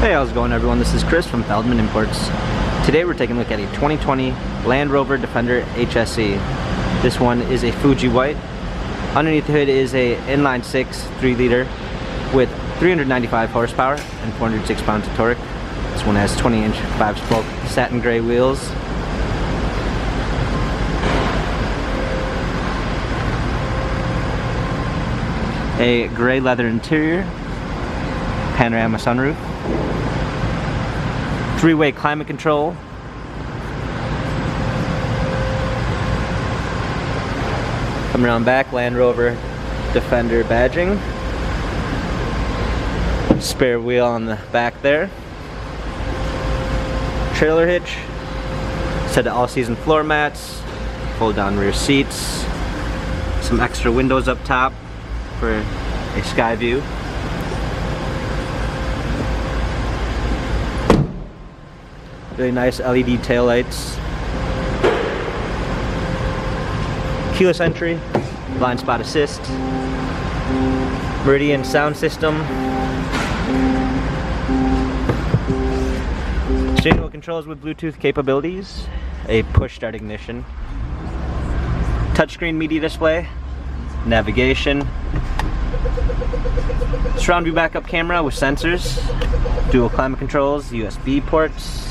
Hey, how's it going everyone? This is Chris from Feldmann Imports. Today we're taking a look at a 2020 Land Rover Defender HSE. This one is a Fuji white. Underneath the hood is a inline 6 3-liter with 395 horsepower and 406 pounds of torque. This one has 20-inch 5-spoke satin gray wheels. A gray leather interior, panorama sunroof, 3-way climate control, coming around back, Land Rover Defender badging, spare wheel on the back there, trailer hitch, set of all-season floor mats, fold down rear seats, some extra windows up top for a sky view. Really nice LED taillights. Keyless entry, blind spot assist, Meridian sound system, steering wheel controls with Bluetooth capabilities, a push start ignition, touchscreen media display, navigation, surround view backup camera with sensors, dual climate controls, USB ports.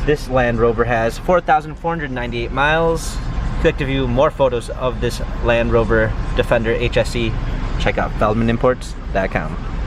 This Land Rover has 4,498 miles. If you'd like to view more photos of this Land Rover Defender HSE, check out feldmanimports.com.